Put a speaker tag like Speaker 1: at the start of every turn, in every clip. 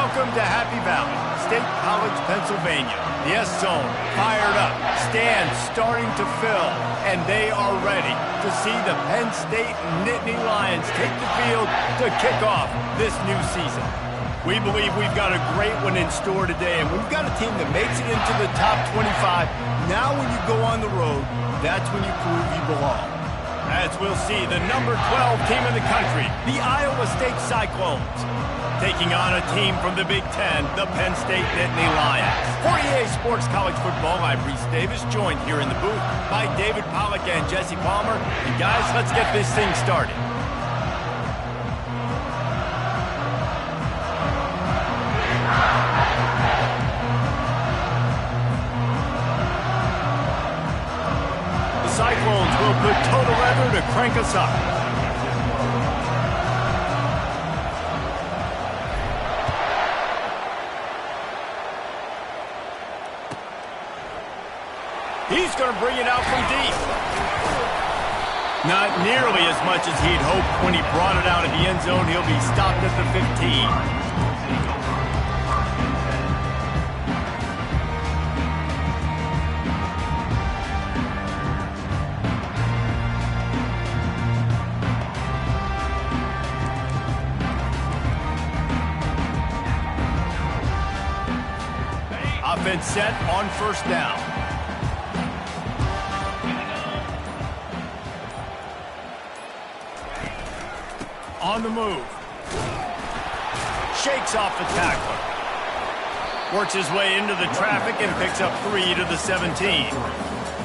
Speaker 1: Welcome to Happy Valley, State College, Pennsylvania. The S-Zone fired up, stands starting to fill, and they are ready to see the Penn State Nittany Lions take the field to kick off this new season. We believe we've got a great one in store today, and we've got a team that makes it into the top 25. Now when you go on the road, that's when you prove you belong. As we'll see, the number 12 team in the country, the Iowa State Cyclones, taking on a team from the Big Ten, the Penn State Nittany Lions. For EA Sports College Football, I'm Reese Davis, joined here in the booth by David Pollack and Jesse Palmer. And guys, let's get this thing started. The Cyclones will put total leather to crank us up. He's going to bring it out from deep. Not nearly as much as he'd hoped when he brought it out of the end zone. He'll be stopped at the 15. Offense set on first down. On the move. Shakes off the tackler. Works his way into the traffic and picks up 3 to the 17.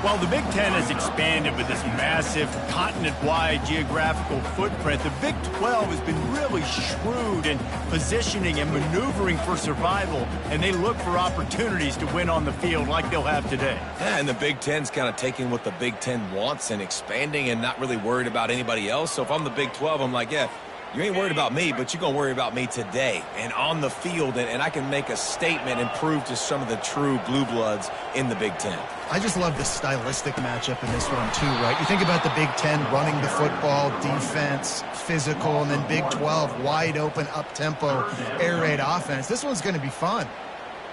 Speaker 1: While the Big Ten has expanded with this massive continent-wide geographical footprint, the Big 12 has been really shrewd in positioning and maneuvering for survival, and they look for opportunities to win on the field like they'll have today.
Speaker 2: Yeah, and the Big Ten's kind of taking what the Big Ten wants and expanding and not really worried about anybody else. So if I'm the Big 12, I'm like, yeah, you ain't worried about me, but you're going to worry about me today and on the field, and I can make a statement and prove to some of the true blue bloods in the Big Ten.
Speaker 3: I just love the stylistic matchup in this one, too, right? You think about the Big Ten running the football, defense, physical, and then Big 12, wide open, up-tempo, air raid offense. This one's going to be fun.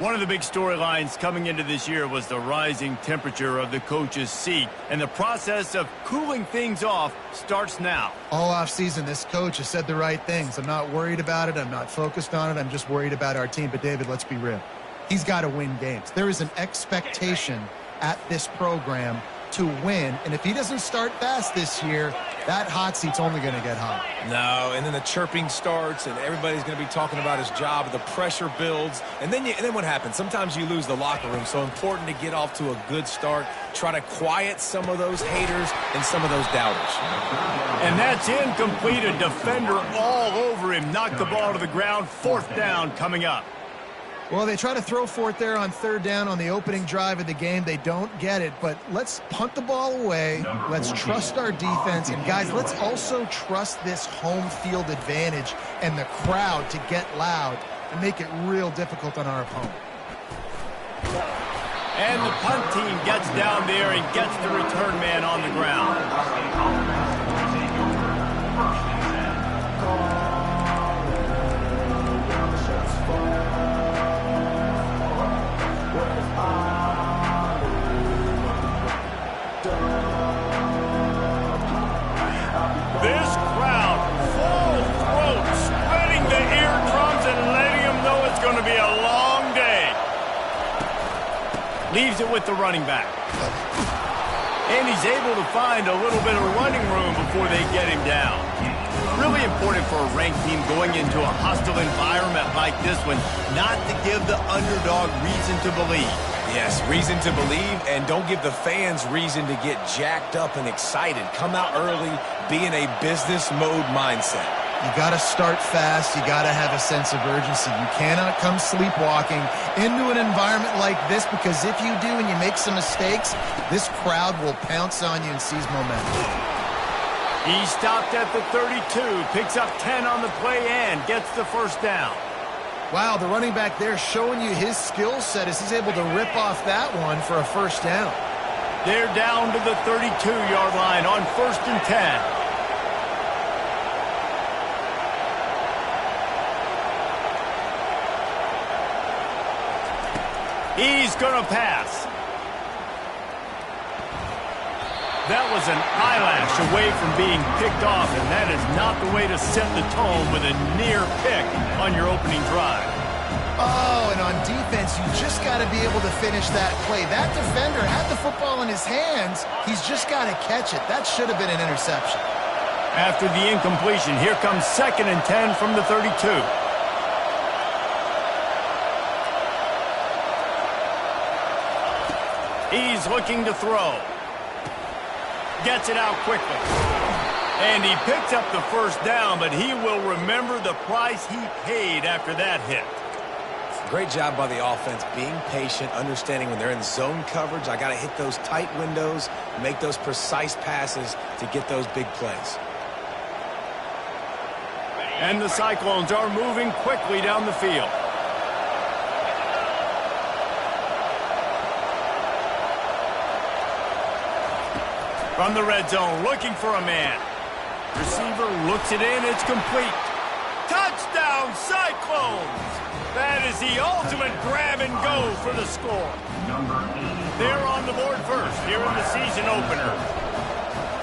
Speaker 1: One of the big storylines coming into this year was the rising temperature of the coach's seat, and the process of cooling things off starts now.
Speaker 3: All offseason, this coach has said the right things. I'm not worried about it. I'm not focused on it. I'm just worried about our team. But, David, let's be real. He's got to win games. There is an expectation at this program to win, and if he doesn't start fast this year, that hot seat's only going to get hot.
Speaker 2: No, and then the chirping starts, and everybody's going to be talking about his job. The pressure builds, and then what happens? Sometimes you lose the locker room, so important to get off to a good start. Try to quiet some of those haters and some of those doubters.
Speaker 1: And that's incomplete. A defender all over him. Knocked the ball to the ground. 4th down coming up.
Speaker 3: Well, they try to throw for it there on 3rd down on the opening drive of the game. They don't get it, but let's punt the ball away. Let's trust our defense. And, guys, let's also trust this home field advantage and the crowd to get loud and make it real difficult on our opponent.
Speaker 1: And the punt team gets down there and gets the return man on the ground. This crowd, full throat, spreading the eardrums and letting them know it's going to be a long day. Leaves it with the running back. And he's able to find a little bit of running room before they get him down. Really important for a ranked team going into a hostile environment like this one, not to give the underdog reason to believe.
Speaker 2: Yes, reason to believe, and don't give the fans reason to get jacked up and excited. Come out early, be in a business mode mindset.
Speaker 3: You got to start fast. You got to have a sense of urgency. You cannot come sleepwalking into an environment like this, because if you do and you make some mistakes, this crowd will pounce on you and seize momentum.
Speaker 1: He stopped at the 32, picks up 10 on the play and gets the 1st down.
Speaker 3: Wow, the running back there showing you his skill set as he's able to rip off that one for a 1st down.
Speaker 1: They're down to the 32-yard line on 1st and 10. He's going to pass. That was an eyelash away from being picked off, and that is not the way to set the tone with a near pick on your opening drive.
Speaker 3: Oh, and on defense, you just got to be able to finish that play. That defender had the football in his hands. He's just got to catch it. That should have been an interception.
Speaker 1: After the incompletion, here comes 2nd and 10 from the 32. He's looking to throw. Gets it out quickly. And he picks up the first down, but he will remember the price he paid after that hit.
Speaker 2: Great job by the offense, being patient, understanding when they're in zone coverage, I got to hit those tight windows, make those precise passes to get those big plays.
Speaker 1: And the Cyclones are moving quickly down the field. From the red zone, looking for a man. Receiver looks it in, it's complete. Touchdown, Cyclones! That is the ultimate grab and go for the score. They're on the board first here in the season opener.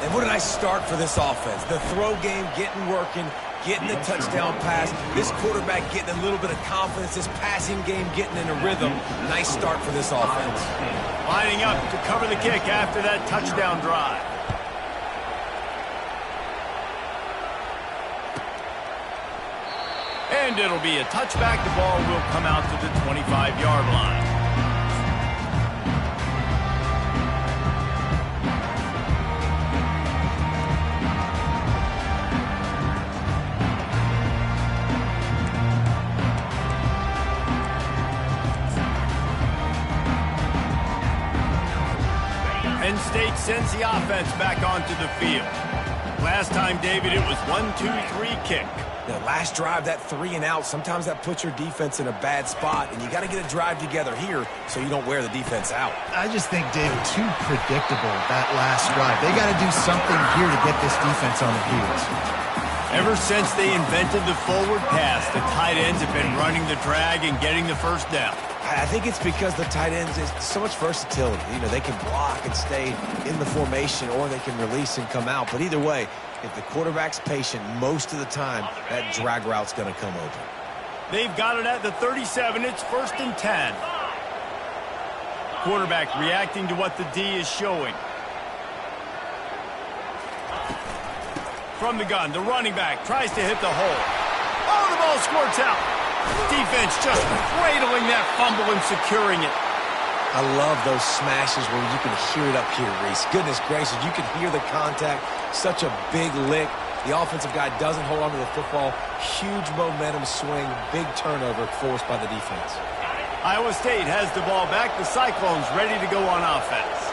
Speaker 2: And what a nice start for this offense. The throw game getting working, getting the touchdown pass. This quarterback getting a little bit of confidence. This passing game getting in a rhythm. Nice start for this offense.
Speaker 1: Lining up to cover the kick after that touchdown drive. And it'll be a touchback. The ball will come out to the 25-yard line. Penn State sends the offense back onto the field. Last time, David, it was 1-2-3 kick.
Speaker 2: The last drive, that 3 and out, sometimes that puts your defense in a bad spot, and you got to get a drive together here so you don't wear the defense out.
Speaker 3: I just think, David, too predictable, that last drive. They got to do something here to get this defense on their heels.
Speaker 1: Ever since they invented the forward pass, the tight ends have been running the drag and getting the first down.
Speaker 2: I think it's because the tight ends is so much versatility. You know, they can block and stay in the formation, or they can release and come out. But either way, if the quarterback's patient most of the time, that drag route's going to come open.
Speaker 1: They've got it at the 37. It's 1st and 10. Quarterback reacting to what the D is showing. From the gun, the running back tries to hit the hole. Oh, the ball squirts out. Defense just cradling that fumble and securing it.
Speaker 2: I love those smashes where you can hear it up here, Reese. Goodness gracious, you can hear the contact. Such a big lick. The offensive guy doesn't hold on to the football. Huge momentum swing, big turnover forced by the defense.
Speaker 1: Iowa State has the ball back. The Cyclones ready to go on offense.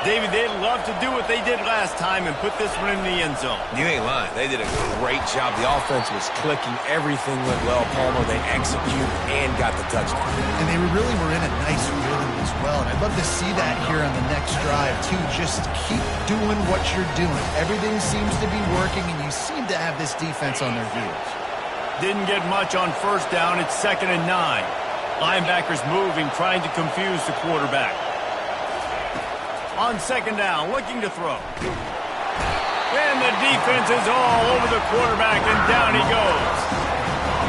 Speaker 1: David, they'd love to do what they did last time and put this one in the end zone.
Speaker 2: You ain't lying. They did a great job. The offense was clicking. Everything went well. Palmer, they executed and got the touchdown.
Speaker 3: And they really were in a nice rhythm as well. And I'd love to see that here on the next drive, too. Just keep doing what you're doing. Everything seems to be working, and you seem to have this defense on their heels.
Speaker 1: Didn't get much on first down. It's 2nd and 9. Linebackers moving, trying to confuse the quarterback. On 2nd down, looking to throw. And the defense is all over the quarterback, and down he goes.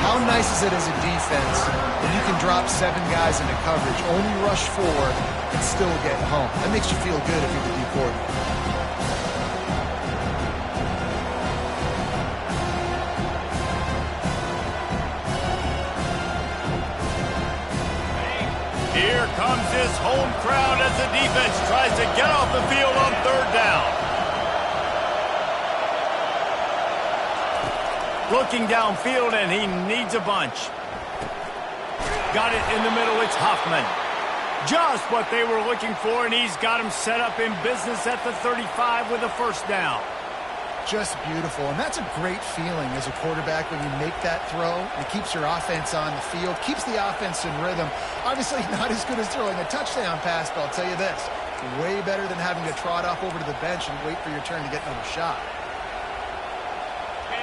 Speaker 3: How nice is it as a defense when you can drop 7 guys into coverage, only rush 4, and still get home? That makes you feel good if you're the D coordinator.
Speaker 1: Here comes this home crowd as the defense tries to get off the field on 3rd down. Looking downfield, and he needs a bunch. Got it in the middle, it's Huffman. Just what they were looking for, and he's got him set up in business at the 35 with a 1st down.
Speaker 3: Just beautiful, and that's a great feeling as a quarterback when you make that throw. It keeps your offense on the field, keeps the offense in rhythm. Obviously not as good as throwing a touchdown pass, but I'll tell you this, way better than having to trot off over to the bench and wait for your turn to get another shot.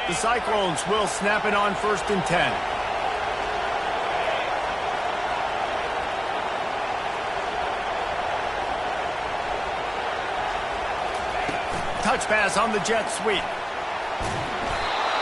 Speaker 1: The Cyclones will snap it on 1st and 10. touch pass on the jet sweep.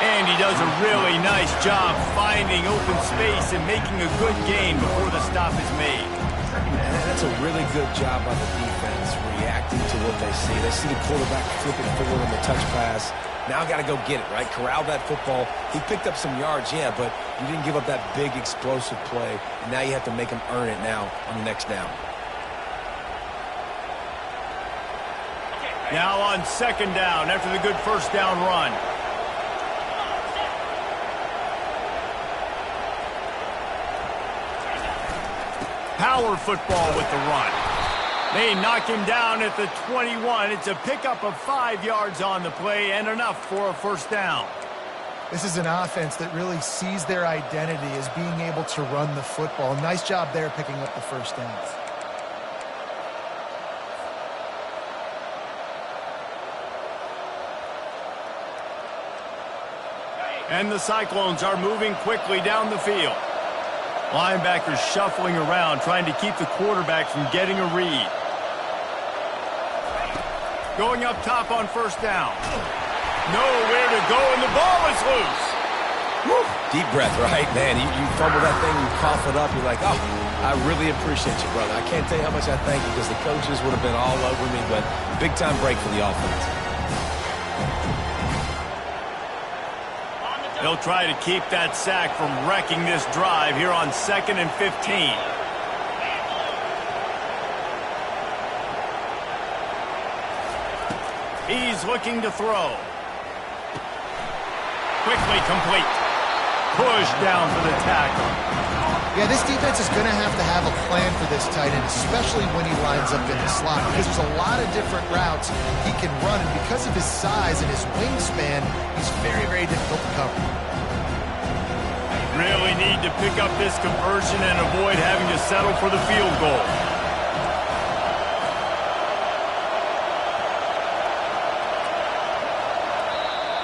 Speaker 1: And he does a really nice job finding open space and making a good gain before the stop is made.
Speaker 2: And that's a really good job by the defense, reacting to what they see. They see the quarterback flipping forward on the touch pass. Now got to go get it, right? Corral that football. He picked up some yards, yeah, but you didn't give up that big explosive play. And now you have to make him earn it now on the next down.
Speaker 1: Now on second down after the good first down run. Power football with the run. They knock him down at the 21. It's a pickup of 5 yards on the play and enough for a first down.
Speaker 3: This is an offense that really sees their identity as being able to run the football. Nice job there picking up the first down.
Speaker 1: And the Cyclones are moving quickly down the field. Linebackers shuffling around, trying to keep the quarterback from getting a read. Going up top on first down. Nowhere to go, and the ball is loose.
Speaker 2: Woo. Deep breath, right, man? You fumble that thing, you cough it up, you're like, oh, I really appreciate you, brother. I can't tell you how much I thank you because the coaches would have been all over me, but big-time break for the offense.
Speaker 1: They'll try to keep that sack from wrecking this drive here on 2nd and 15. He's looking to throw. Quickly complete. Push down for the tackle.
Speaker 3: Yeah, this defense is going to have a plan for this tight end, especially when he lines up in the slot, because there's a lot of different routes he can run, and because of his size and his wingspan, he's very, very difficult to cover.
Speaker 1: Really need to pick up this conversion and avoid having to settle for the field goal.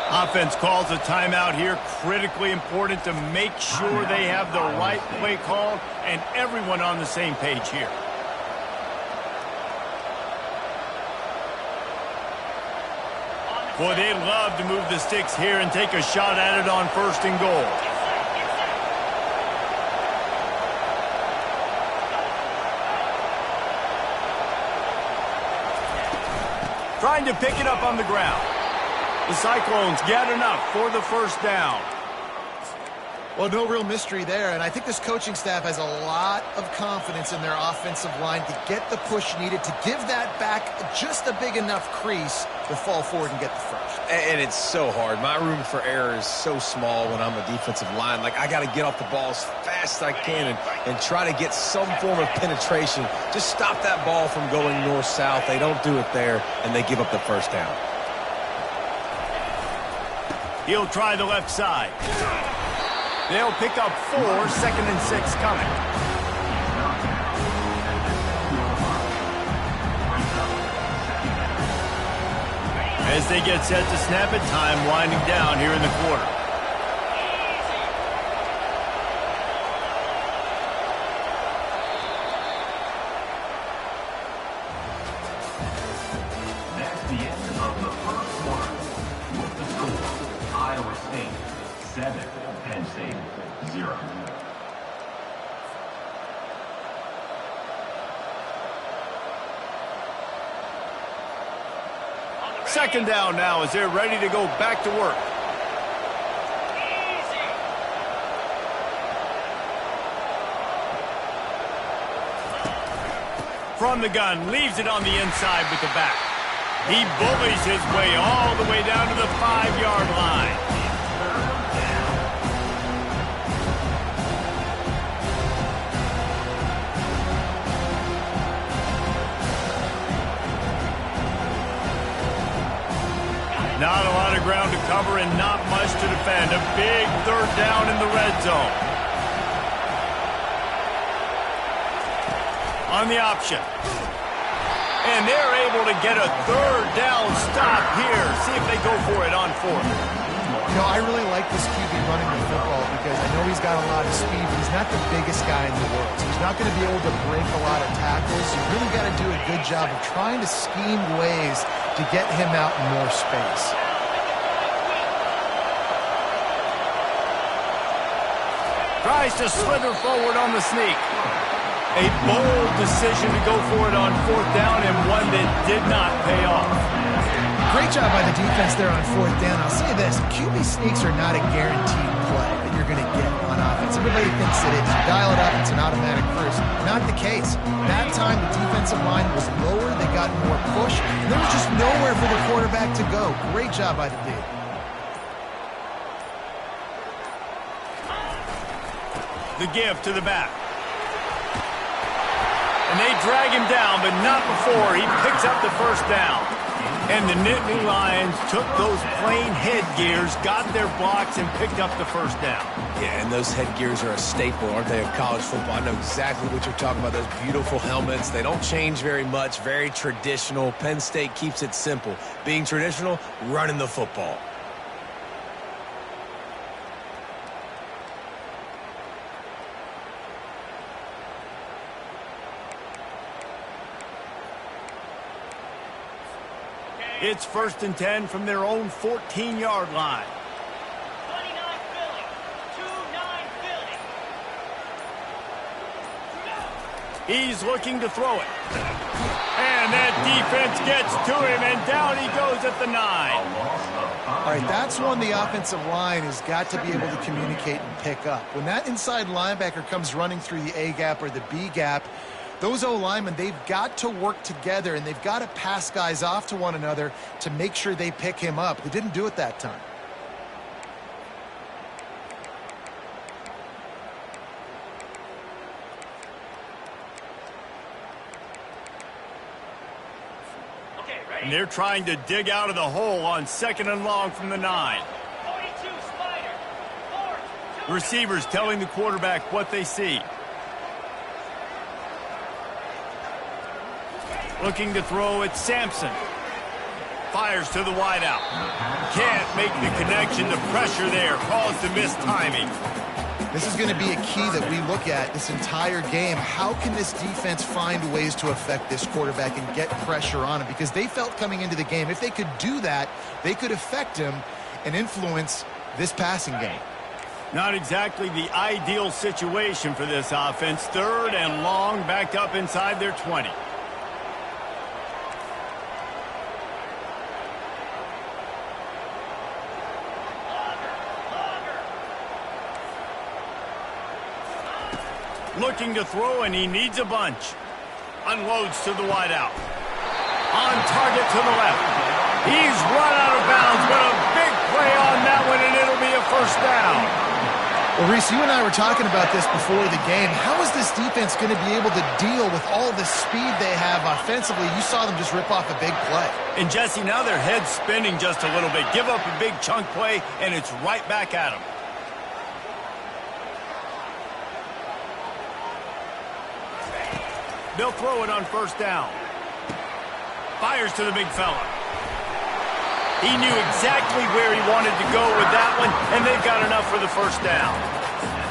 Speaker 1: Offense calls a timeout here. Critically important to make sure they have the right play called and everyone on the same page here. Boy, they'd love to move the sticks here and take a shot at it on 1st and goal. Trying to pick it up on the ground. The Cyclones get enough for the first down.
Speaker 3: Well, no real mystery there, and I think this coaching staff has a lot of confidence in their offensive line to get the push needed, to give that back just a big enough crease to fall forward and get the first.
Speaker 2: And it's so hard. My room for error is so small when I'm a defensive line. Like, I got to get off the ball as fast as I can and try to get some form of penetration. Just stop that ball from going north-south. They don't do it there, and they give up the first down.
Speaker 1: He'll try the left side. They'll pick up 4, 2nd and 6 coming. As they get set to snap it, time winding down here in the quarter.
Speaker 4: That's the end of the first quarter. With the score, Iowa State 7, Penn State 0.
Speaker 1: Second down now as they're ready to go back to work. From the gun, leaves it on the inside with the back. He bullies his way all the way down to the 5-yard line. Not a lot of ground to cover and not much to defend. A big 3rd down in the red zone. On the option. And they're able to get a 3rd down stop here. See if they go for it on 4th.
Speaker 3: You know, I really like this QB running the football because I know he's got a lot of speed, but he's not the biggest guy in the world. So he's not going to be able to break a lot of tackles. You really got to do a good job of trying to scheme ways to get him out in more space.
Speaker 1: Tries to slither forward on the sneak. A bold decision to go for it on 4th down, and one that did not pay off.
Speaker 3: Great job by the defense there on 4th down. I'll say this, QB sneaks are not a guaranteed play that you're going to get on offense. Everybody thinks it is. You dial it up, it's an automatic first. Not the case. That time, the defensive line was lower. They got more push. And there was just nowhere for the quarterback to go. Great job by the D.
Speaker 1: The give to the back. And they drag him down, but not before he picks up the first down. And the Nittany Lions took those plain headgears, got their blocks, and picked up the first down.
Speaker 2: Yeah, and those headgears are a staple, aren't they, of college football? I know exactly what you're talking about, those beautiful helmets. They don't change very much, very traditional. Penn State keeps it simple. Being traditional, running the football.
Speaker 1: It's 1st and 10 from their own 14-yard line.
Speaker 5: 29 Philly. 2-9 Philly.
Speaker 1: He's looking to throw it. And that defense gets to him, and down he goes at the 9.
Speaker 3: All right, that's one the offensive line has got to be able to communicate and pick up. When that inside linebacker comes running through the A gap or the B gap, those O-linemen, they've got to work together, and they've got to pass guys off to one another to make sure they pick him up. They didn't do it that time.
Speaker 1: And they're trying to dig out of the hole on 2nd and long from the 9.
Speaker 5: 42 Spider. 4, 2.
Speaker 1: Receivers telling the quarterback what they see. Looking to throw at Sampson. Fires to the wideout. Can't make the connection. The pressure there caused the missed timing.
Speaker 3: This is going to be a key that we look at this entire game. How can this defense find ways to affect this quarterback and get pressure on him? Because they felt coming into the game, if they could do that, they could affect him and influence this passing game.
Speaker 1: Not exactly the ideal situation for this offense. 3rd and long, backed up inside their 20. Looking to throw, and he needs a bunch. Unloads to the wideout. On target to the left. He's run out of bounds, but a big play on that one, and it'll be a first down.
Speaker 3: Well, Reese, you and I were talking about this before the game. How is this defense going to be able to deal with all the speed they have offensively? You saw them just rip off a big play.
Speaker 1: And, Jesse, now their head's spinning just a little bit. Give up a big chunk play, and it's right back at them. They'll throw it on 1st down. Fires to the big fella. He knew exactly where he wanted to go with that one, and they've got enough for the first down.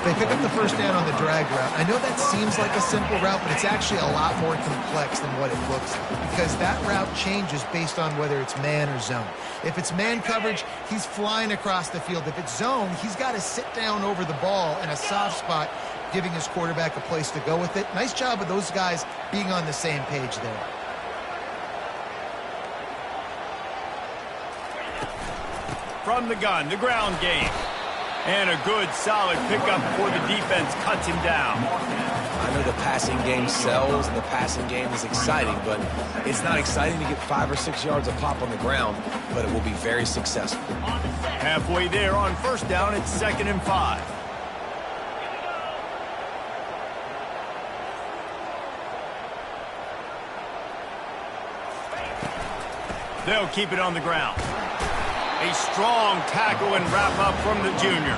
Speaker 3: They pick up the first down on the drag route. I know that seems like a simple route, but it's actually a lot more complex than what it looks like because that route changes based on whether it's man or zone. If it's man coverage, he's flying across the field. If it's zone, he's got to sit down over the ball in a soft spot, giving his quarterback a place to go with it. Nice job of those guys being on the same page there.
Speaker 1: From the gun, the ground game. And a good, solid pickup before the defense cuts him down.
Speaker 2: I know the passing game sells and the passing game is exciting, but it's not exciting to get 5 or 6 yards a pop on the ground, but it will be very successful.
Speaker 1: Halfway there on 1st down, it's 2nd and 5. They'll keep it on the ground. A strong tackle and wrap up from the junior.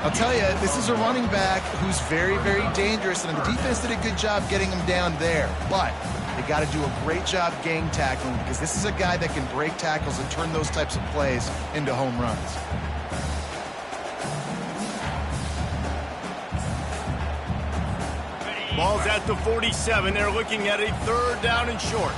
Speaker 3: I'll tell you, this is a running back who's very, very dangerous, and the defense did a good job getting him down there. But they got to do a great job gang tackling because this is a guy that can break tackles and turn those types of plays into home runs.
Speaker 1: Ball's at the 47. They're looking at a 3rd down and short.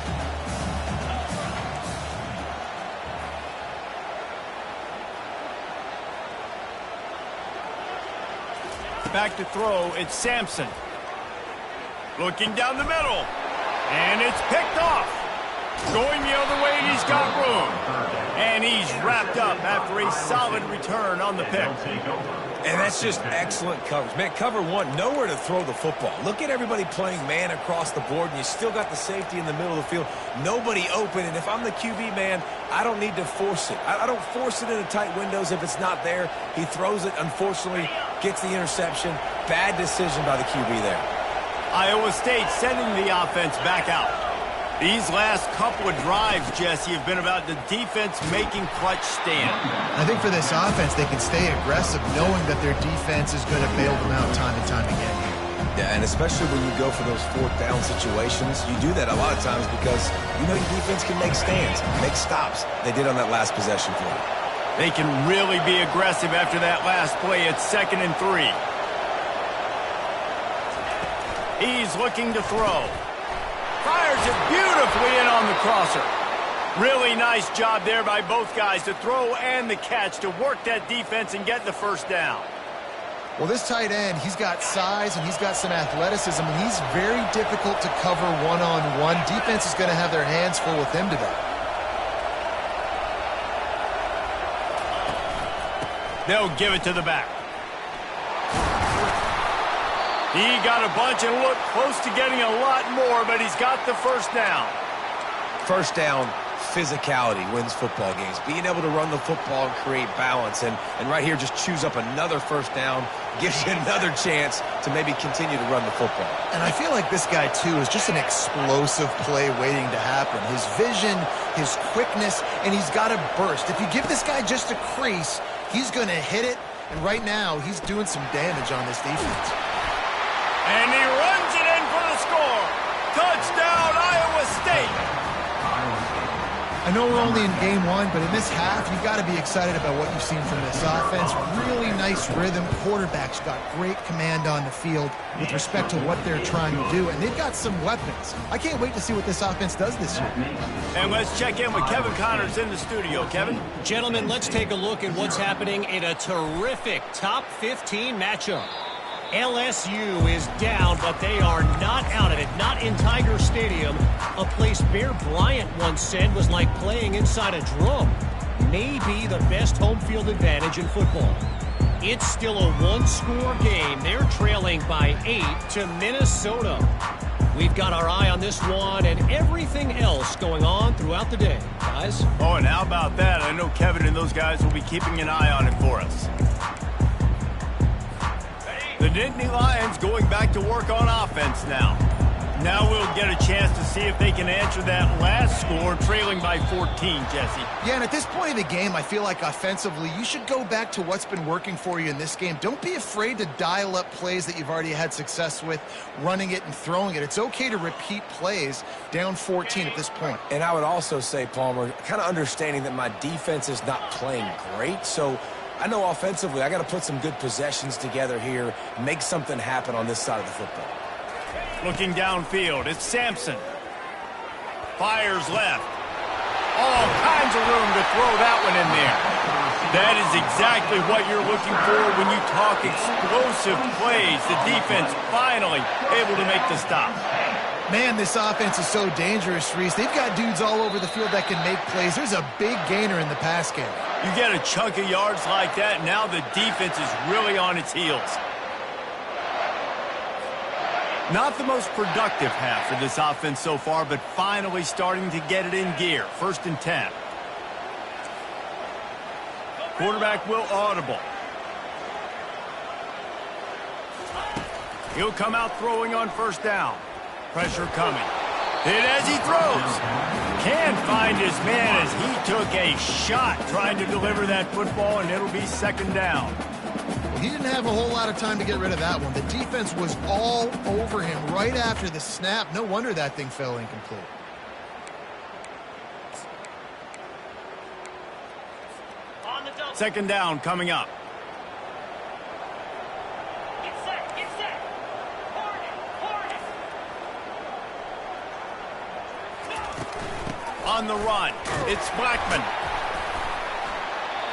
Speaker 1: Back to throw, it's Sampson. Looking down the middle. And it's picked off. Going the other way, and he's got room. And he's wrapped up after a solid return on the pick.
Speaker 2: And that's just excellent coverage. Man, cover one, nowhere to throw the football. Look at everybody playing man across the board, and you still got the safety in the middle of the field. Nobody open, and if I'm the QB, man, I don't need to force it. I don't force it into tight windows if it's not there. He throws it, unfortunately, gets the interception. Bad decision by the QB there.
Speaker 1: Iowa State sending the offense back out. These last couple of drives, Jesse, have been about the defense making clutch stand.
Speaker 3: I think for this offense, they can stay aggressive knowing that their defense is going to bail them out time and time again.
Speaker 2: Yeah, and especially when you go for those 4th down situations, you do that a lot of times because you know your defense can make stands, make stops. They did on that last possession for you.
Speaker 1: They can really be aggressive after that last play. It's 2nd and 3. He's looking to throw. Fires it beautifully in on the crosser. Really nice job there by both guys to throw and the catch to work that defense and get the 1st down.
Speaker 3: Well, this tight end, he's got size and he's got some athleticism, and he's very difficult to cover one-on-one. Defense is going to have their hands full with him today.
Speaker 1: They'll give it to the back. He got a bunch and looked close to getting a lot more, but he's got the 1st down.
Speaker 2: 1st down, physicality wins football games. Being able to run the football and create balance. And right here, just choose up another 1st down, gives you another chance to maybe continue to run the football.
Speaker 3: And I feel like this guy, too, is just an explosive play waiting to happen. His vision, his quickness, and he's got a burst. If you give this guy just a crease, he's going to hit it. And right now, he's doing some damage on this defense.
Speaker 1: And he runs it in for the score. Touchdown, Iowa State.
Speaker 3: I know we're only in game 1, but in this half, you've got to be excited about what you've seen from this offense. Really nice rhythm. Quarterback's got great command on the field with respect to what they're trying to do, and they've got some weapons. I can't wait to see what this offense does this year.
Speaker 1: And let's check in with Kevin Connors in the studio. Kevin?
Speaker 6: Gentlemen, let's take a look at what's happening in a terrific top 15 matchup. LSU is down, but they are not out of it. Not in Tiger Stadium, a place Bear Bryant once said was like playing inside a drum. Maybe the best home field advantage in football. It's still a one-score game. They're trailing by 8 to Minnesota. We've got our eye on this one and everything else going on throughout the day, guys.
Speaker 1: Oh, and how about that? I know Kevin and those guys will be keeping an eye on it for us. The Nittany Lions going back to work on offense now. Now we'll get a chance to see if they can answer that last score, trailing by 14, Jesse.
Speaker 3: Yeah, and at this point in the game, I feel like offensively, you should go back to what's been working for you in this game. Don't be afraid to dial up plays that you've already had success with, running it and throwing it. It's okay to repeat plays down 14 at this point.
Speaker 2: And I would also say, Palmer, kind of understanding that my defense is not playing great, so I know offensively I got to put some good possessions together here, make something happen on this side of the football.
Speaker 1: Looking downfield, it's Sampson. Fires left. All kinds of room to throw that one in there. That is exactly what you're looking for when you talk explosive plays. The defense finally able to make the stop.
Speaker 3: Man, this offense is so dangerous, Reese. They've got dudes all over the field that can make plays. There's a big gainer in the pass game.
Speaker 1: You get a chunk of yards like that, now the defense is really on its heels. Not the most productive half for this offense so far, but finally starting to get it in gear. 1st and 10. Quarterback will audible. He'll come out throwing on 1st down. Pressure coming. Hit as he throws. Can't find his man as he took a shot trying to deliver that football, and it'll be 2nd down.
Speaker 3: He didn't have a whole lot of time to get rid of that one. The defense was all over him right after the snap. No wonder that thing fell incomplete.
Speaker 5: On the double.
Speaker 1: 2nd down coming up.
Speaker 5: Get set, get set. Hornet, Hornet.
Speaker 1: On the run, it's Blackman.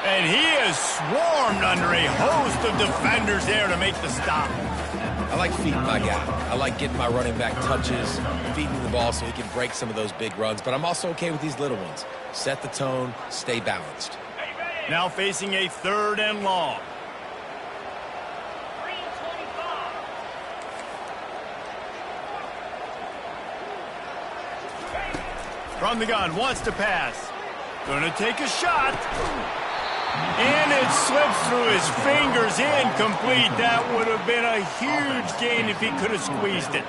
Speaker 1: And he is swarmed under a host of defenders there to make the stop.
Speaker 2: I like feeding my guy. I like getting my running back touches, feeding the ball so he can break some of those big runs. But I'm also okay with these little ones. Set the tone, stay balanced.
Speaker 1: Now facing a 3rd and long. From the gun, wants to pass. Gonna take a shot. And it slips through his fingers, incomplete. That would have been a huge gain if he could have squeezed it.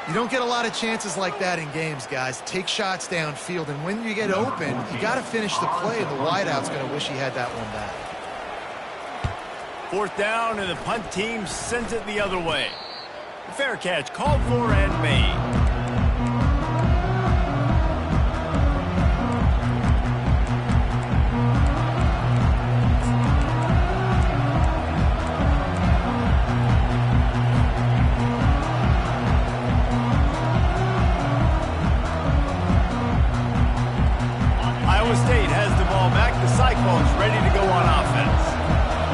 Speaker 3: You don't get a lot of chances like that in games, guys. Take shots downfield, and when you get open, you got to finish the play, and the wideout's going to wish he had that one back.
Speaker 1: 4th down, and the punt team sends it the other way. Fair catch, called for and made. Ready to go on offense.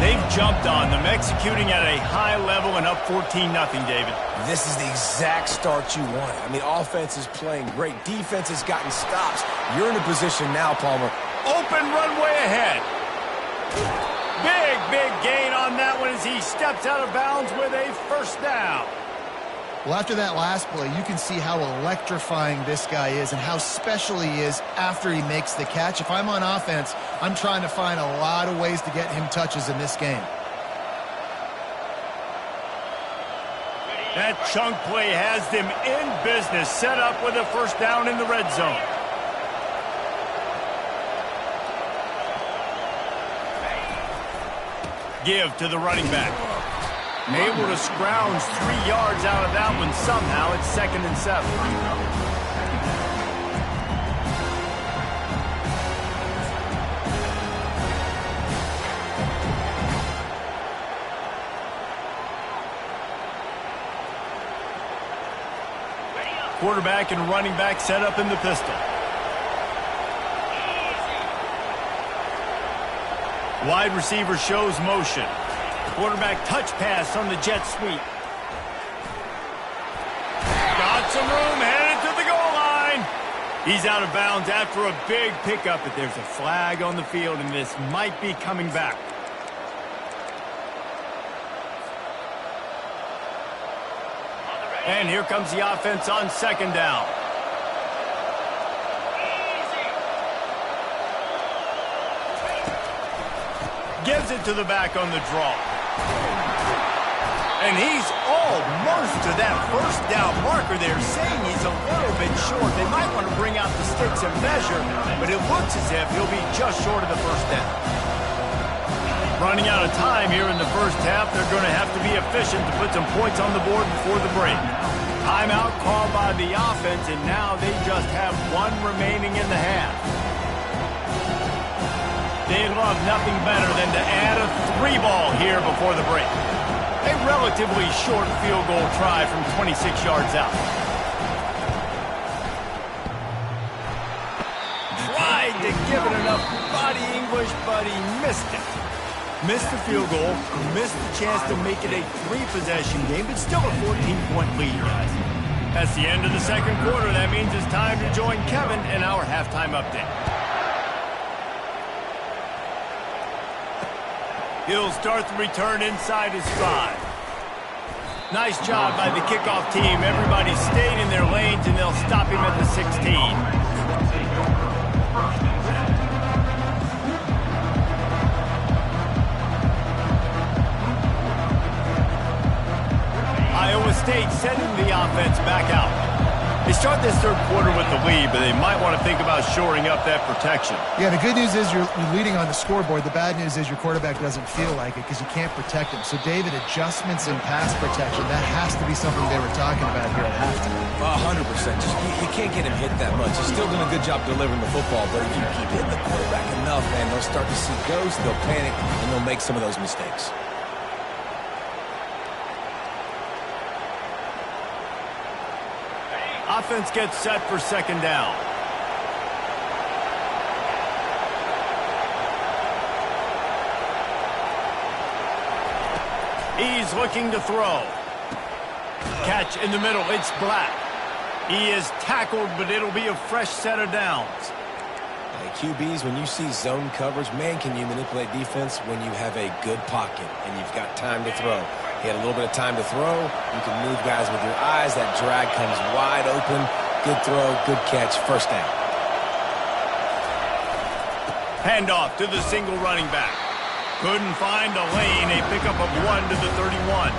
Speaker 1: They've jumped on them, executing at a high level and up 14-0, David.
Speaker 2: This is the exact start you want. I mean, offense is playing great. Defense has gotten stops. You're in a position now, Palmer.
Speaker 1: Open runway ahead. Big gain on that one as he steps out of bounds with a 1st down.
Speaker 3: Well, after that last play, you can see how electrifying this guy is and how special he is after he makes the catch. If I'm on offense, I'm trying to find a lot of ways to get him touches in this game.
Speaker 1: That chunk play has them in business, set up with a 1st down in the red zone. Give to the running back. Able to scrounge 3 yards out of that one somehow. It's 2nd and 7. Quarterback and running back set up in the pistol. Wide receiver shows motion. Quarterback touch pass on the jet sweep. Got some room, headed to the goal line. He's out of bounds after a big pickup, but there's a flag on the field, and this might be coming back. And here comes the offense on 2nd down. Gives it to the back on the draw. And he's almost to that 1st down marker there, saying he's a little bit short. They might want to bring out the sticks and measure, but it looks as if he'll be just short of the 1st down. Running out of time here in the 1st half, they're going to have to be efficient to put some points on the board before the break. Timeout called by the offense, and now they just have 1 remaining in the half. They'd love nothing better than to add a 3 ball here before the break. A relatively short field goal try from 26 yards out. Tried to give it enough body English, but he missed it. Missed the field goal, missed the chance to make it a 3-possession game, but still a 14-point lead, guys. That's the end of the 2nd quarter. That means it's time to join Kevin in our halftime update. He'll start the return inside his 5. Nice job by the kickoff team. Everybody stayed in their lanes, and they'll stop him at the 16. Iowa State sending the offense back out. They start this 3rd quarter with the lead, but they might want to think about shoring up that protection.
Speaker 3: Yeah, the good news is you're leading on the scoreboard. The bad news is your quarterback doesn't feel like it because you can't protect him. So, David, adjustments in pass protection, that has to be something they were talking about here at halftime.
Speaker 2: 100%. Just, you can't get him hit that much. He's still doing a good job delivering the football, but if you keep hitting the quarterback enough, man, they'll start to see ghosts, they'll panic, and they'll make some of those mistakes.
Speaker 1: Offense gets set for 2nd down. He's looking to throw. Catch in the middle. It's Black. He is tackled, but it'll be a fresh set of downs.
Speaker 2: Hey, QBs, when you see zone coverage, man, can you manipulate defense when you have a good pocket and you've got time to throw. He had a little bit of time to throw. You can move guys with your eyes. That drag comes wide open. Good throw, good catch, first down.
Speaker 1: Handoff to the single running back. Couldn't find a lane. A pickup of 1 to the 31.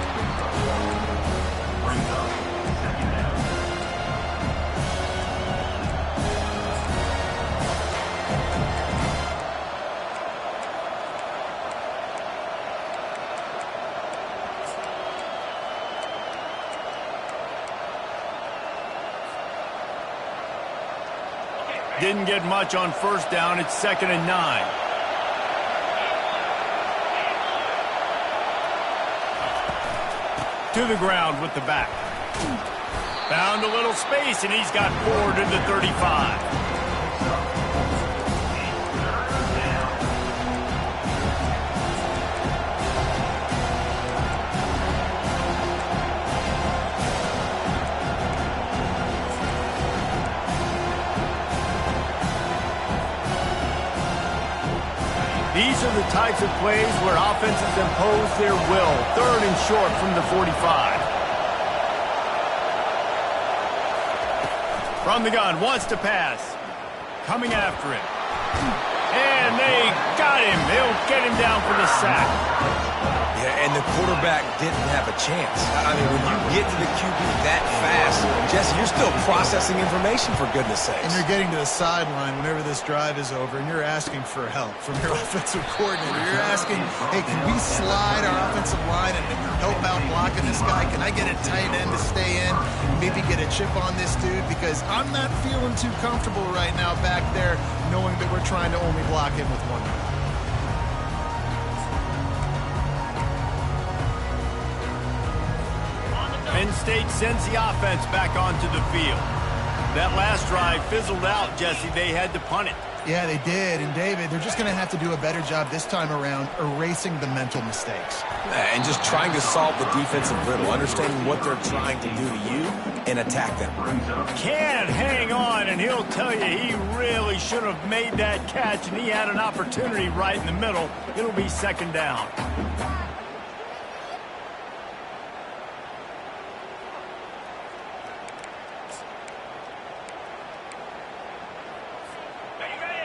Speaker 1: Didn't get much on first down. It's 2nd and 9. To the ground with the back. Found a little space, and he's got 4 to the 35. These are the types of plays where offenses impose their will. 3rd and short from the 45. From the gun, wants to pass. Coming after him. And they got him. They'll get him down for the sack.
Speaker 2: Yeah, and the quarterback didn't have a chance. I mean, when you get to the QB that fast, Jesse, you're still processing information, for goodness sakes.
Speaker 3: And you're getting to the sideline whenever this drive is over, and you're asking for help from your offensive coordinator. You're asking, hey, can we slide our offensive line and help out blocking this guy? Can I get a tight end to stay in, maybe get a chip on this dude? Because I'm not feeling too comfortable right now back there knowing that we're trying to only block him with one guy.
Speaker 1: Penn State sends the offense back onto the field. That last drive fizzled out, Jesse. They had to punt it.
Speaker 3: Yeah, they did. And, David, they're just going to have to do a better job this time around erasing the mental mistakes.
Speaker 2: And just trying to solve the defensive riddle, understanding what they're trying to do to you and attack them.
Speaker 1: Can't hang on, and he'll tell you he really should have made that catch, and he had an opportunity right in the middle. It'll be 2nd down.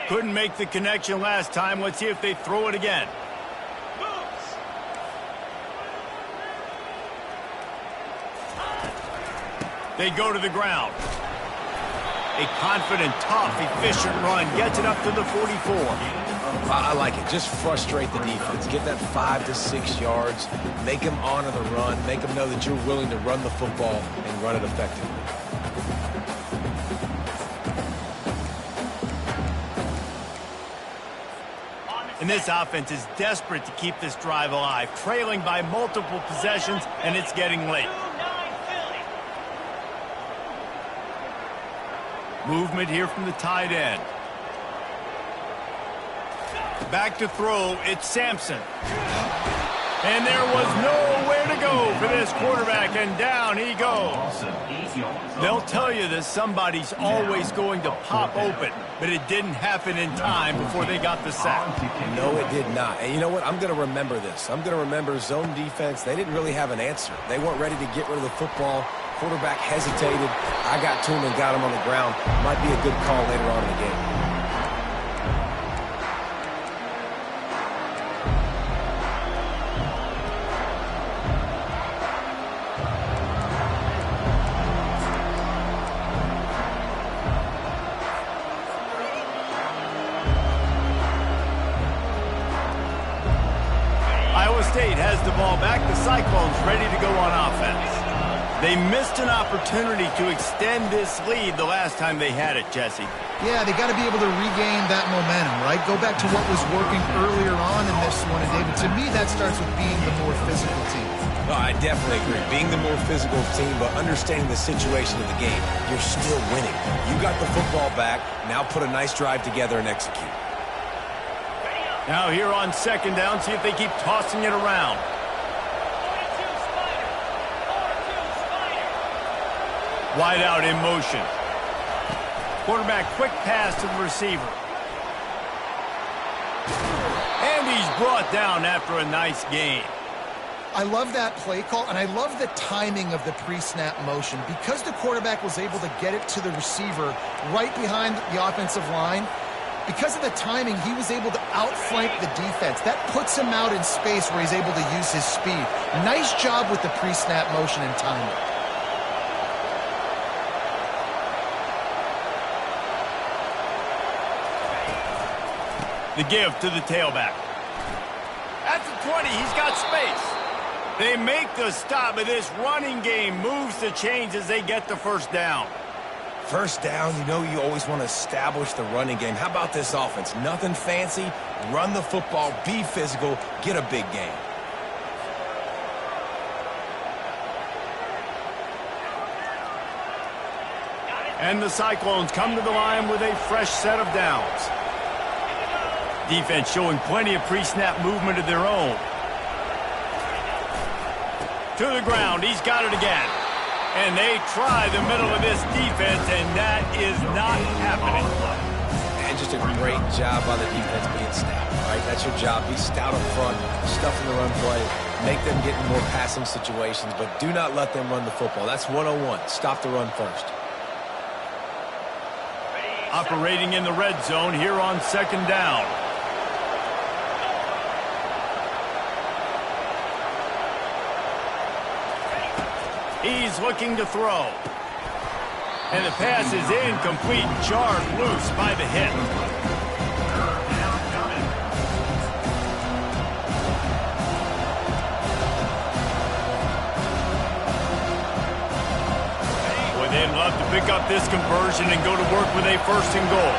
Speaker 1: Couldn't make the connection last time. Let's see if they throw it again. They go to the ground. A confident, tough, efficient run. Gets it up to the 44.
Speaker 2: I like it. Just frustrate the defense. Get that 5 to 6 yards. Make them honor the run. Make them know that you're willing to run the football and run it effectively.
Speaker 1: And this offense is desperate to keep this drive alive, trailing by multiple possessions, and it's getting late. Movement here from the tight end. Back to throw, it's Sampson. And there was nowhere to go for this quarterback, and down he goes. They'll tell you that somebody's always going to pop open, but it didn't happen in time before they got the sack.
Speaker 2: No, it did not. And you know what? I'm going to remember this. I'm going to remember zone defense. They didn't really have an answer. They weren't ready to get rid of the football. Quarterback hesitated. I got to him and got him on the ground. Might be a good call later on in the game.
Speaker 1: State has the ball back. The Cyclones ready to go on offense. They missed an opportunity to extend this lead the last time they had it, Jesse.
Speaker 3: Yeah, they got to be able to regain that momentum, right? Go back to what was working earlier on in this one. And, David, to me, that starts with being the more physical team.
Speaker 2: No, I definitely agree. Being the more physical team, but understanding the situation of the game. You're still winning. You got the football back. Now put a nice drive together and execute.
Speaker 1: Now here on 2nd down, see if they keep tossing it around. Wide out in motion. Quarterback quick pass to the receiver. And he's brought down after a nice gain.
Speaker 3: I love that play call, and I love the timing of the pre-snap motion. Because the quarterback was able to get it to the receiver right behind the offensive line, because of the timing, he was able to outflank the defense. That puts him out in space where he's able to use his speed. Nice job with the pre-snap motion and timing.
Speaker 1: The give to the tailback. At the 20, he's got space. They make the stop, but this running game moves the chains as they get the first down.
Speaker 2: First down, you know you always want to establish the running game. How about this offense? Nothing fancy. Run the football, be physical, get a big gain.
Speaker 1: And the Cyclones come to the line with a fresh set of downs. Defense showing plenty of pre-snap movement of their own. To the ground, he's got it again. And they try the middle of this defense, and that is not happening.
Speaker 2: And just a great job by the defense being stout, right? That's your job. Be stout up front, stuff in the run play, make them get in more passing situations, but do not let them run the football. That's 101. Stop the run first.
Speaker 1: Operating in the red zone here on second down. He's looking to throw. And the pass is incomplete, jarred loose by the hit. Boy, they'd love to pick up this conversion and go to work with a first and goal.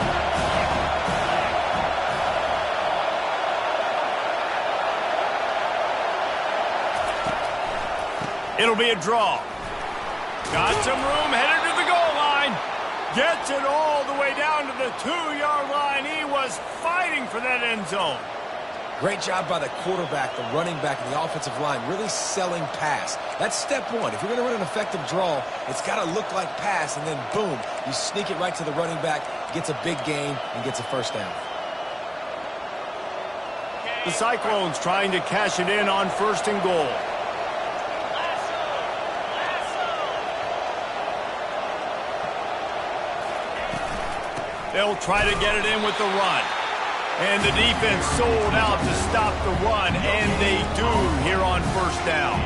Speaker 1: It'll be a draw. Got some room, headed to the goal line. Gets it all the way down to the 2-yard line. He was fighting for that end zone.
Speaker 2: Great job by the quarterback, the running back, and the offensive line, really selling pass. That's step one. If you're going to run an effective draw, it's got to look like pass, and then boom, you sneak it right to the running back, gets a big gain, and gets a first down.
Speaker 1: The Cyclones trying to cash it in on first and goal. They'll try to get it in with the run. And the defense sold out to stop the run, and they do here on first down.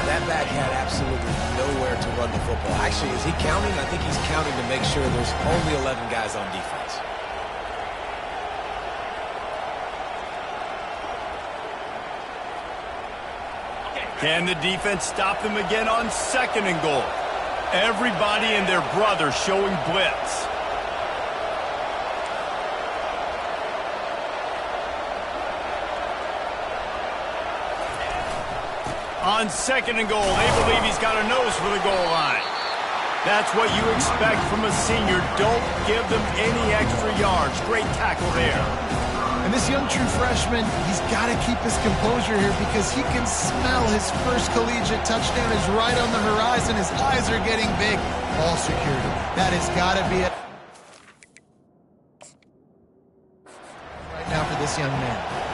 Speaker 2: That back had absolutely nowhere to run the football. Actually, is he counting? I think he's counting to make sure there's only 11 guys on defense.
Speaker 1: Can the defense stop them again on second and goal? Everybody and their brother showing blitz. On second and goal, they believe he's got a nose for the goal line. That's what you expect from a senior. Don't give them any extra yards. Great tackle there.
Speaker 3: And this young true freshman, he's got to keep his composure here because he can smell his first collegiate touchdown is right on the horizon. His eyes are getting big. Ball security. That has got to be it right now for this young man.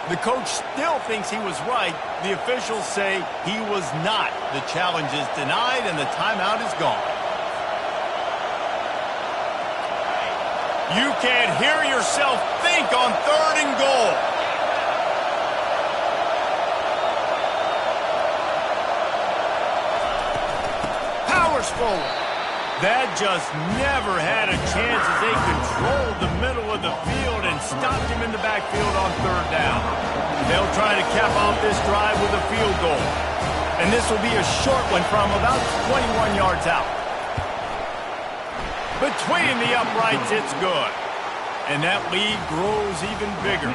Speaker 1: The coach still thinks he was right. The officials say he was not. The challenge is denied and the timeout is gone. You can't hear yourself think on third and goal. Powers forward. That just never had a chance as they controlled the middle of the field and stopped him in the backfield on third down. They'll try to cap off this drive with a field goal. And this will be a short one from about 21 yards out. Between the uprights, it's good. And that lead grows even bigger.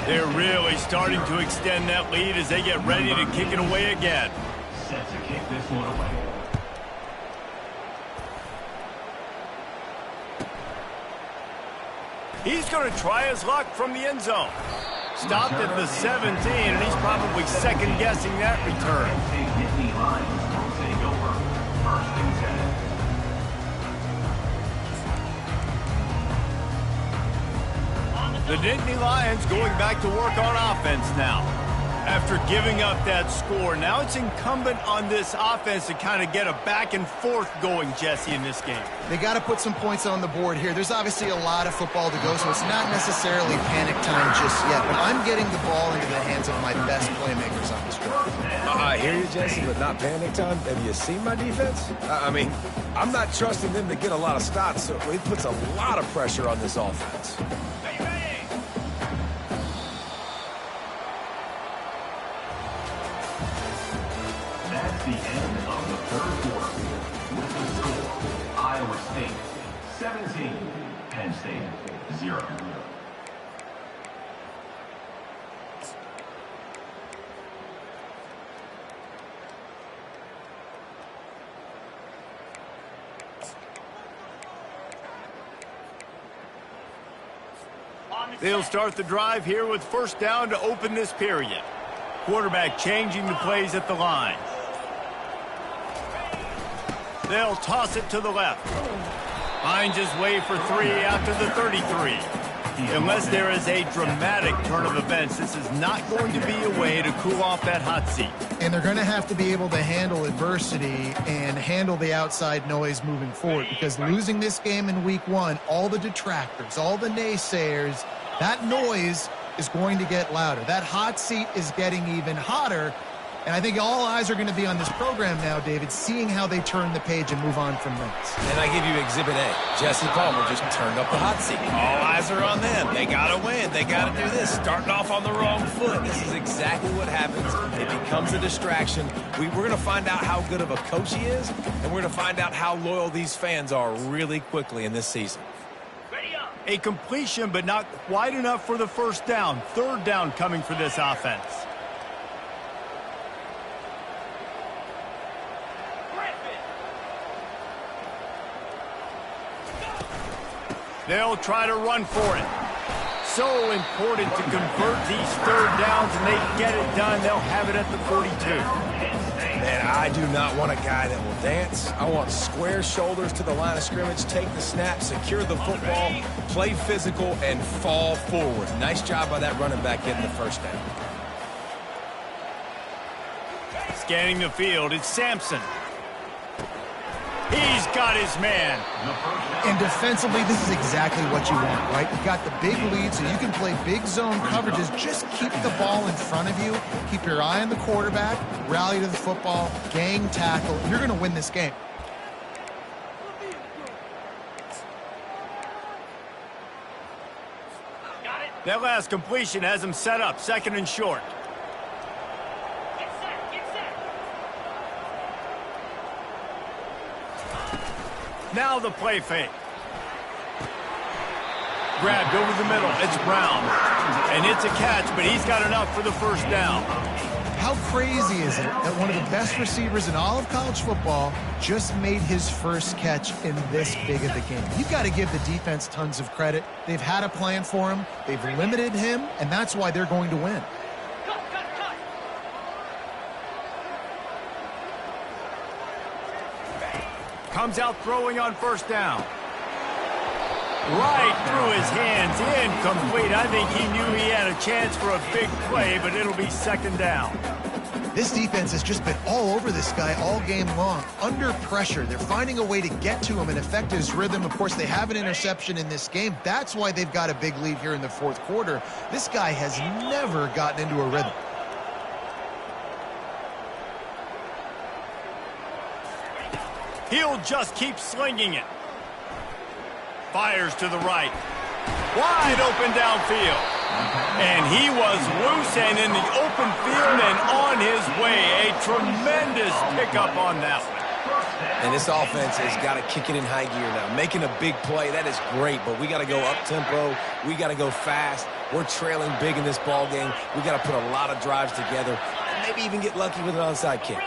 Speaker 1: They're really starting to extend that lead as they get ready to kick it away again.
Speaker 4: Set to kick this one away.
Speaker 1: He's going to try his luck from the end zone. Stopped at the 17, and he's probably second-guessing that return.
Speaker 4: Penn State Nittany Lions will take over. First and 10.
Speaker 1: The Nittany Lions going back to work on offense now. After giving up that score, now it's incumbent on this offense to kind of get a back and forth going, Jesse, in this game.
Speaker 3: They got to put some points on the board here. There's obviously a lot of football to go, so it's not necessarily panic time just yet. But I'm getting the ball into the hands of my best playmakers on this drive.
Speaker 2: I hear you, Jesse, but not panic time. Have you seen my defense? I mean, I'm not trusting them to get a lot of stops, so it puts a lot of pressure on this offense.
Speaker 4: That's the end of the third quarter. With the score, Iowa State 17, Penn State 0.
Speaker 1: They'll start the drive here with first down to open this period. Quarterback changing the plays at the line. They'll toss it to the left. Finds his way for 3 out to the 33. Unless there is a dramatic turn of events, this is not going to be a way to cool off that hot seat.
Speaker 3: And they're going to have to be able to handle adversity and handle the outside noise moving forward, because losing this game in week 1, all the detractors, all the naysayers, that noise is going to get louder. That hot seat is getting even hotter. And I think all eyes are going to be on this program now, David, seeing how they turn the page and move on from this.
Speaker 2: And I give you Exhibit A. Jesse Palmer just turned up the hot seat. All eyes are on them. They got to win. They got to do this. Starting off on the wrong foot. This is exactly what happens. It becomes a distraction. We're going to find out how good of a coach he is, and we're going to find out how loyal these fans are really quickly in this season.
Speaker 1: A completion, but not quite enough for the first down. Third down coming for this offense. They'll try to run for it. So important to convert these third downs, and they get it done. They'll have it at the 42.
Speaker 2: Man, I do not want a guy that will dance. I want square shoulders to the line of scrimmage, take the snap, secure the football, play physical, and fall forward. Nice job by that running back getting the first down.
Speaker 1: Scanning the field, it's Sampson. He's got his man.
Speaker 3: And defensively, this is exactly what you want, right? You got the big lead, so you can play big zone coverages. Just keep the ball in front of you. Keep your eye on the quarterback. Rally to the football. Gang tackle. You're going to win this game.
Speaker 1: That last completion has him set up, second and short. Now the play fake. Grabbed over the middle. It's Brown. And it's a catch, but he's got enough for the first down.
Speaker 3: How crazy is it that one of the best receivers in all of college football just made his first catch in this big of a game? You've got to give the defense tons of credit. They've had a plan for him. They've limited him, and that's why they're going to win.
Speaker 1: Comes out throwing on first down. Right through his hands, incomplete. I think he knew he had a chance for a big play, but it'll be second down.
Speaker 3: This defense has just been all over this guy all game long. Under pressure, they're finding a way to get to him and affect his rhythm. Of course, they have an interception in this game. That's why they've got a big lead here in the fourth quarter. This guy has never gotten into a rhythm.
Speaker 1: He'll just keep slinging it. Fires to the right. Wide open downfield. And he was loose and in the open field and on his way. A tremendous pickup on that one.
Speaker 2: And this offense has got to kick it in high gear now. Making a big play, that is great, but we got to go up-tempo. We got to go fast. We're trailing big in this ball game. We got to put a lot of drives together and maybe even get lucky with an onside kick.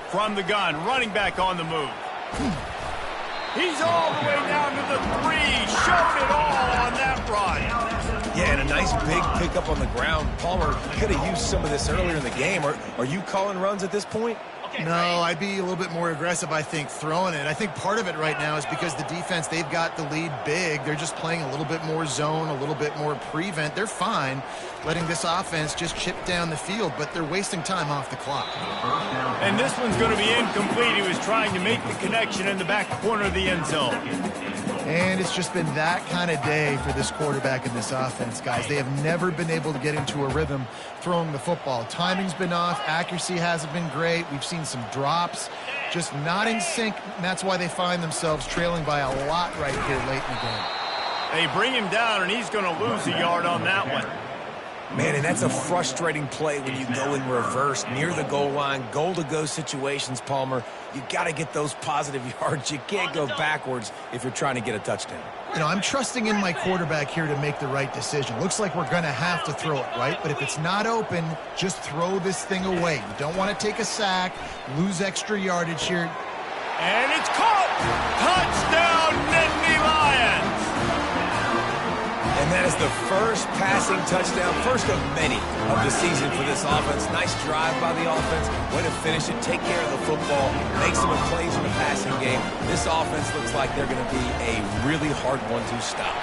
Speaker 1: From the gun, running back on the move. He's all the way down to the 3. Showed it all on that run.
Speaker 2: Yeah, and a nice big pickup on the ground. Palmer could have used some of this earlier in the game. Are you calling runs at this point?
Speaker 3: No, I'd be a little bit more aggressive, I think, throwing it. I think part of it right now is because the defense, they've got the lead big. They're just playing a little bit more zone, a little bit more prevent. They're fine letting this offense just chip down the field, but they're wasting time off the clock.
Speaker 1: And this one's going to be incomplete. He was trying to make the connection in the back corner of the end zone.
Speaker 3: And it's just been that kind of day for this quarterback and this offense, guys. They have never been able to get into a rhythm throwing the football. Timing's been off. Accuracy hasn't been great. We've seen some drops, just not in sync, and that's why they find themselves trailing by a lot right here late in the game.
Speaker 1: They bring him down, and he's going to lose a yard on that one.
Speaker 2: Man, and that's a frustrating play when you go in reverse near the goal line, goal-to-go situations, Palmer. You got to get those positive yards. You can't go backwards if you're trying to get a touchdown.
Speaker 3: You know, I'm trusting in my quarterback here to make the right decision. Looks like we're going to have to throw it, right? But if it's not open, just throw this thing away. You don't want to take a sack, lose extra yardage here.
Speaker 1: And it's caught! Touchdown, Nittany Lions!
Speaker 2: And that is the first passing touchdown, first of many of the season for this offense. Nice drive by the offense. Way to finish it, take care of the football, make some plays in the passing game. This offense looks like they're going to be a really hard one to stop.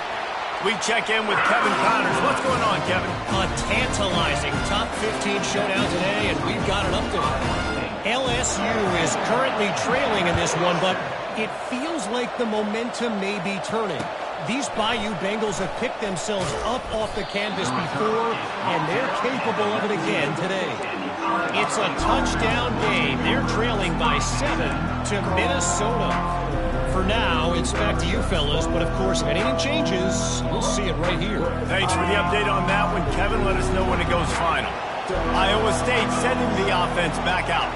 Speaker 1: We check in with Kevin Connors. What's going on, Kevin?
Speaker 6: A tantalizing top 15 showdown today, and we've got an update. LSU is currently trailing in this one, but it feels like the momentum may be turning. These Bayou Bengals have picked themselves up off the canvas before, and they're capable of it again today. It's a touchdown game. They're trailing by 7 to Minnesota. For now, it's back to you fellas, but of course, if anything changes, we'll see it right here.
Speaker 1: Thanks for the update on that one, Kevin. Let us know when it goes final. Iowa State sending the offense back out.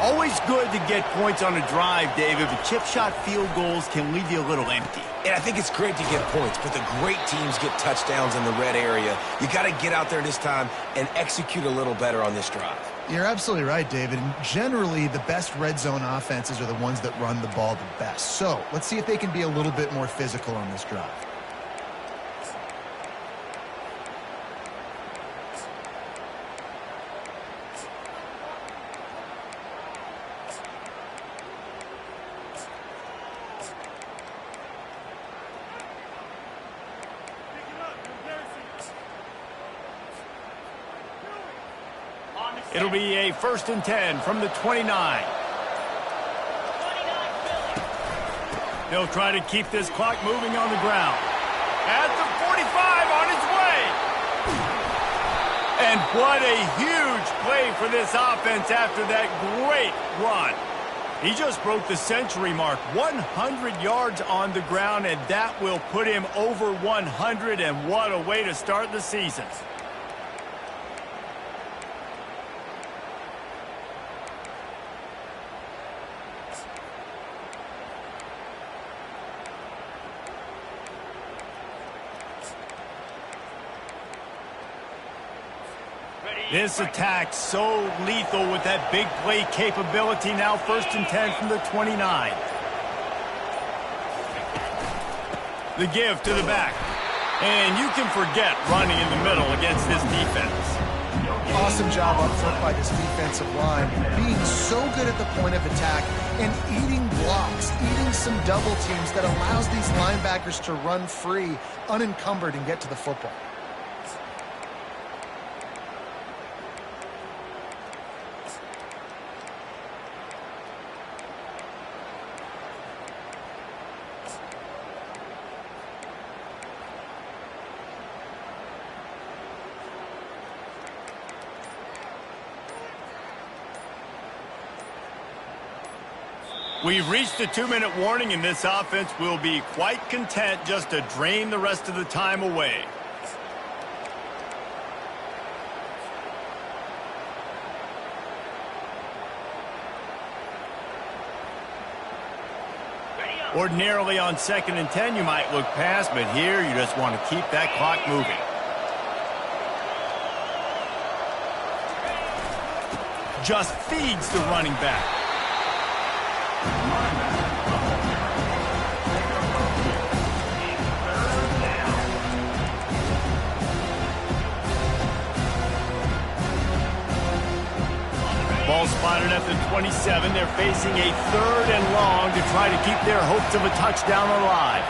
Speaker 1: Always good to get points on a drive, David, but chip shot field goals can leave you a little empty.
Speaker 2: And I think it's great to get points, but the great teams get touchdowns in the red area. You got to get out there this time and execute a little better on this drive.
Speaker 3: You're absolutely right, David. And generally, the best red zone offenses are the ones that run the ball the best. So let's see if they can be a little bit more physical on this drive.
Speaker 1: It'll be a 1st and 10 from the 29. They'll try to keep this clock moving on the ground. At the 45 on his way. And what a huge play for this offense after that great run. He just broke the century mark, 100 yards on the ground, and that will put him over 100, and what a way to start the season. This attack so lethal with that big play capability. Now 1st and 10 from the 29. The give to the back. And you can forget running in the middle against this defense.
Speaker 3: Awesome job up front by this defensive line. Being so good at the point of attack and eating blocks, eating some double teams that allows these linebackers to run free, unencumbered, and get to the football.
Speaker 1: We've reached the 2-minute warning, and this offense will be quite content just to drain the rest of the time away. Ordinarily on 2nd and 10, you might look past, but here you just want to keep that clock moving. Just feeds the running back. Ball spotted at the 27. They're facing a 3rd and long to try to keep their hopes of a touchdown alive.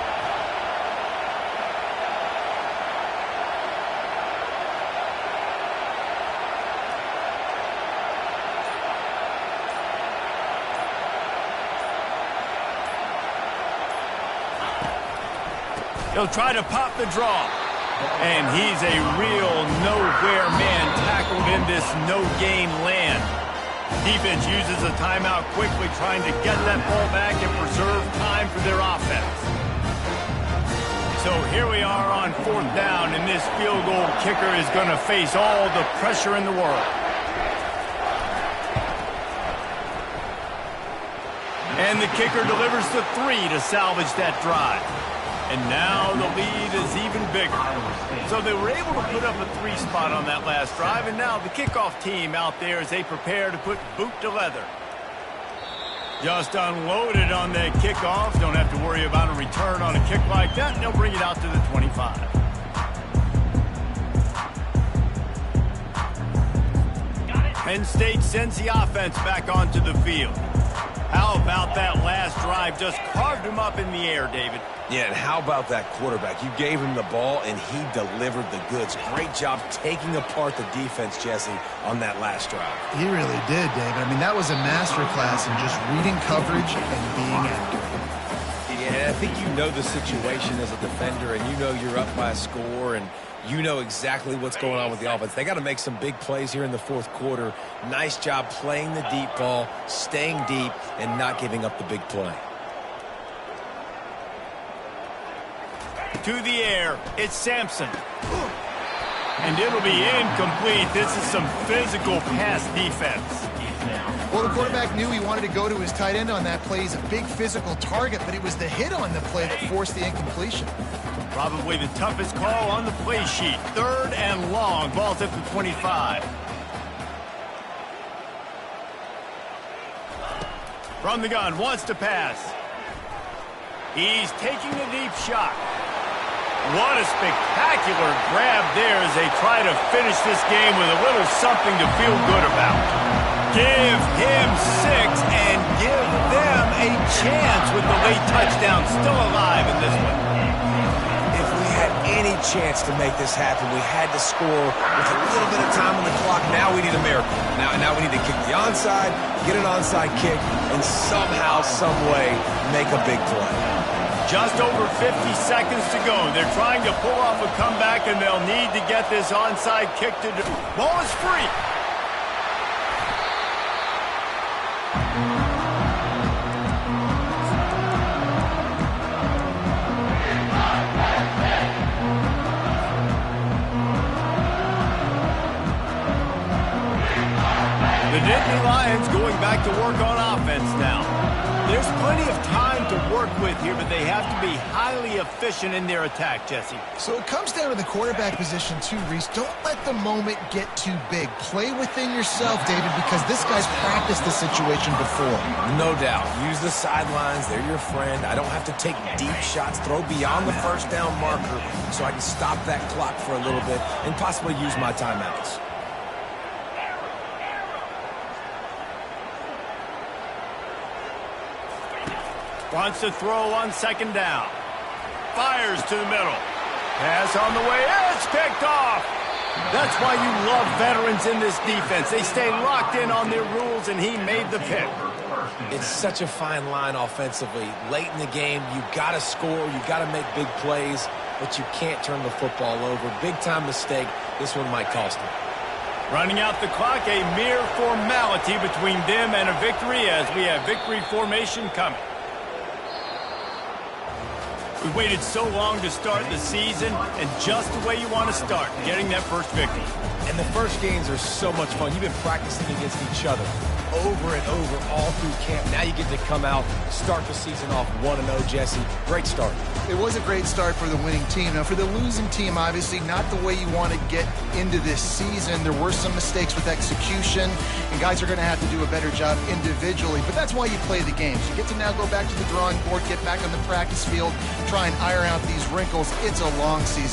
Speaker 1: He'll try to pop the draw. And he's a real nowhere man tackled in this no-gain land. Defense uses a timeout quickly, trying to get that ball back and preserve time for their offense. So here we are on 4th down, and this field goal kicker is going to face all the pressure in the world. And the kicker delivers the 3 to salvage that drive. And now the lead is even bigger. So they were able to put up a 3 spot on that last drive, and now the kickoff team out there as they prepare to put boot to leather. Just unloaded on that kickoff. Don't have to worry about a return on a kick like that, and they'll bring it out to the 25. Penn State sends the offense back onto the field. How about that last drive? Just carved him up in the air, David.
Speaker 2: Yeah, and how about that quarterback? You gave him the ball, and he delivered the goods. Great job taking apart the defense, Jesse, on that last drive.
Speaker 3: He really did, David. I mean, that was a masterclass in just reading coverage and being accurate.
Speaker 2: Yeah, I think you know the situation as a defender, and you know you're up by a score, and you know exactly what's going on with the offense. They got to make some big plays here in the 4th quarter. Nice job playing the deep ball, staying deep, and not giving up the big play.
Speaker 1: To the air, it's Sampson. And it'll be incomplete. This is some physical pass defense.
Speaker 3: Well, the quarterback knew he wanted to go to his tight end on that play. He's a big physical target, but it was the hit on the play that forced the incompletion.
Speaker 1: Probably the toughest call on the play sheet. 3rd and long. Ball's at the 25. From the gun, wants to pass. He's taking a deep shot. What a spectacular grab there as they try to finish this game with a little something to feel good about. Give him 6 and give them a chance with the late touchdown still alive in this one.
Speaker 2: If we had any chance to make this happen, we had to score with a little bit of time on the clock. Now we need a miracle. Now we need to kick the onside, get an onside kick, and somehow, some way, make a big play.
Speaker 1: Just over 50 seconds to go. They're trying to pull off a comeback, and they'll need to get this onside kick to do. Ball is free. The Nittany Lions going back to work on offense now. There's plenty of time to work with here, but they have to be highly efficient in their attack, Jesse.
Speaker 3: So it comes down to the quarterback position too, Reese. Don't let the moment get too big. Play within yourself, David, because this guy's practiced this situation before.
Speaker 2: No doubt. Use the sidelines. They're your friend. I don't have to take deep shots. Throw beyond the 1st down marker so I can stop that clock for a little bit and possibly use my timeouts.
Speaker 1: Wants to throw on 2nd down. Fires to the middle. Pass on the way. It's picked off. That's why you love veterans in this defense. They stay locked in on their rules, and he made the pick.
Speaker 2: It's such a fine line offensively. Late in the game, you got to score. You got to make big plays, but you can't turn the football over. Big-time mistake. This one might cost them.
Speaker 1: Running out the clock, a mere formality between them and a victory as we have victory formation coming. We waited so long to start the season, and just the way you want to start, getting that first victory.
Speaker 2: And the first games are so much fun. You've been practicing against each other over and over all through camp. Now you get to come out, start the season off 1-0, Jesse. Great start.
Speaker 3: It was a great start for the winning team. Now, for the losing team, obviously not the way you want to get into this season. There were some mistakes with execution, and guys are going to have to do a better job individually. But that's why you play the games. You get to now go back to the drawing board, get back on the practice field, try and iron out these wrinkles. It's a long season.